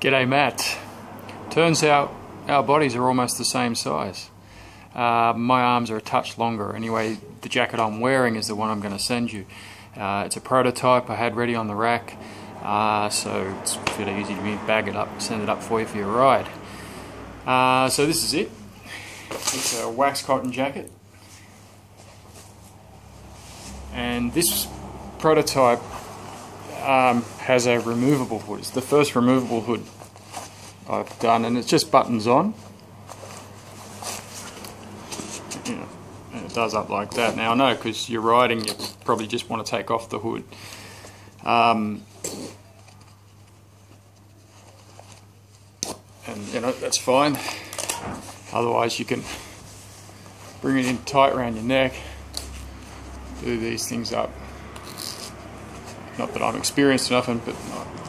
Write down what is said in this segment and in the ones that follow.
G'day Matt. Turns out our bodies are almost the same size. My arms are a touch longer. Anyway, the jacket I'm wearing is the one I'm going to send you. It's a prototype I had ready on the rack, so it's fairly easy to bag it up, send it up for you for your ride. So this is it. It's a wax cotton jacket, and this prototype has a removable hood. It's the first removable hood I've done, and it's just buttons on. And it does up like that. Now I know, because you're riding, you probably just want to take off the hood. And that's fine. Otherwise you can bring it in tight around your neck, do these things up. Not that I'm experienced enough, but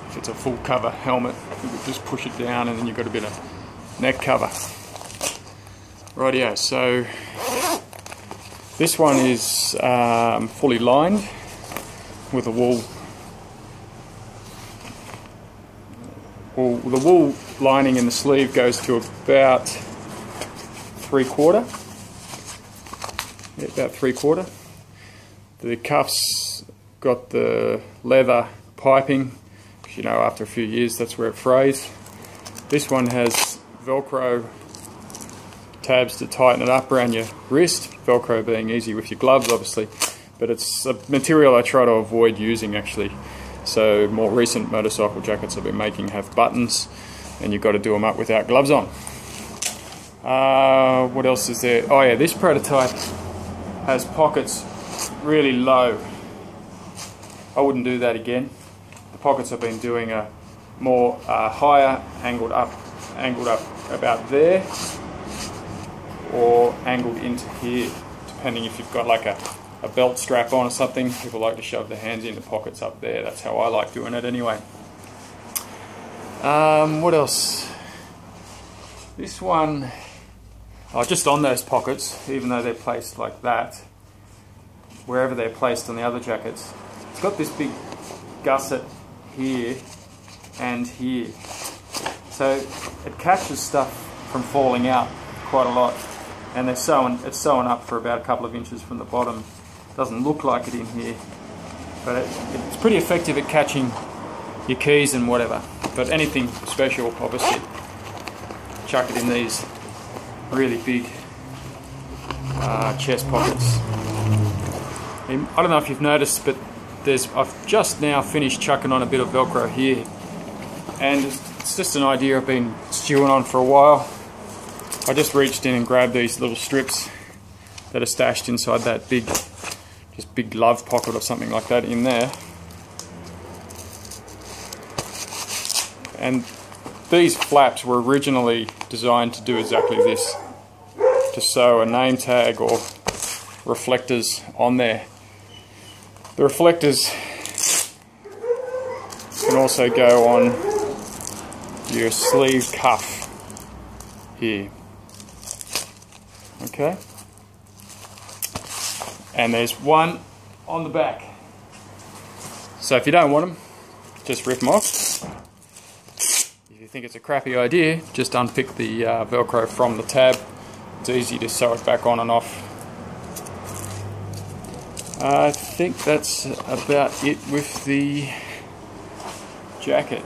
if it's a full cover helmet, you could just push it down and then you've got a bit of neck cover. Rightio, so this one is fully lined with a wool. The wool lining in the sleeve goes to about 3/4. Yeah, about 3/4. The cuffs got the leather piping, because you know after a few years that's where it frays. This one has Velcro tabs to tighten it up around your wrist, Velcro being easy with your gloves obviously, but it's a material I try to avoid using actually. So more recent motorcycle jackets I've been making have buttons, and you've got to do them up without gloves on. What else is there? Oh yeah, this prototype has pockets really low. I wouldn't do that again. The pockets I've been doing are more higher, angled up about there, or angled into here, depending if you've got like a belt strap on or something. People like to shove their hands into pockets up there. That's how I like doing it anyway. What else? This one, just on those pockets, even though they're placed like that, wherever they're placed on the other jackets, it's got this big gusset here and here, so it catches stuff from falling out quite a lot, and it's sewn up for about a couple of inches from the bottom. Doesn't look like it in here, but it's pretty effective at catching your keys and whatever. But anything special, obviously, chuck it in these really big chest pockets. I don't know if you've noticed, but I've just now finished chucking on a bit of Velcro here, and it's just an idea I've been stewing on for a while. I just reached in and grabbed these little strips that are stashed inside that big glove pocket or something like that in there, and these flaps were originally designed to do exactly this, to sew a name tag or reflectors on there. The reflectors can also go on your sleeve cuff here, okay? And there's one on the back. So if you don't want them, just rip them off. If you think it's a crappy idea, just unpick the Velcro from the tab. It's easy to sew it back on and off. I think that's about it with the jacket.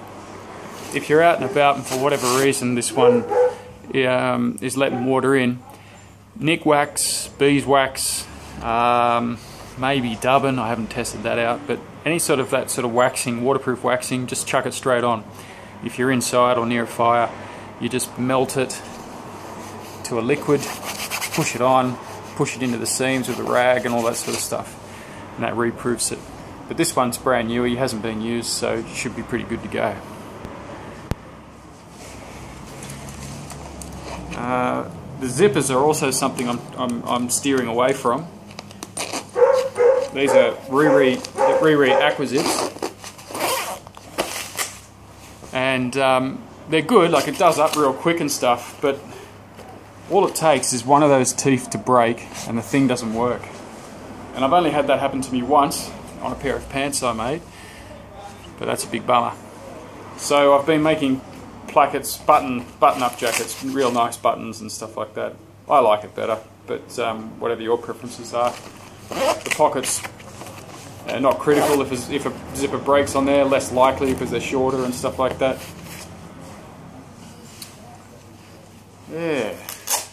If you're out and about and for whatever reason this one is letting water in, nick wax, beeswax, maybe dubbin, I haven't tested that out, but any sort of that sort of waxing, waterproof waxing, just chuck it straight on. If you're inside or near a fire, you just melt it to a liquid, push it on, push it into the seams with a rag and all that sort of stuff, and that reproofs it. But this one's brand new, he hasn't been used, so it should be pretty good to go. The zippers are also something I'm steering away from. These are Riri Aqua Zips, and they're good. Like, it does up real quick and stuff, but all it takes is one of those teeth to break and the thing doesn't work. And I've only had that happen to me once on a pair of pants I made, but that's a big bummer. So I've been making plackets, button-up jackets, real nice buttons and stuff like that. I like it better, but whatever your preferences are. The pockets are not critical. If a zipper breaks on there, less likely because they're shorter and stuff like that. Yeah,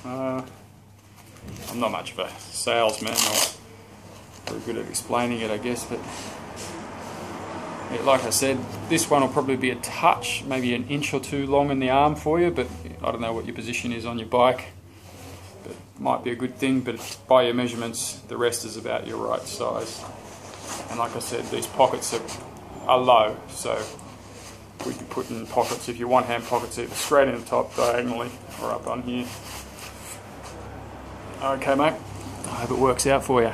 I'm not much of a salesman or very good at explaining it, I guess, but yeah, like I said, this one will probably be a touch, maybe an inch or two long in the arm for you, but I don't know what your position is on your bike. But might be a good thing, but by your measurements, the rest is about your right size. And like I said, these pockets are low, so we can put in pockets, if you want hand pockets, either straight in the top, diagonally, or up on here. Okay, mate, I hope it works out for you.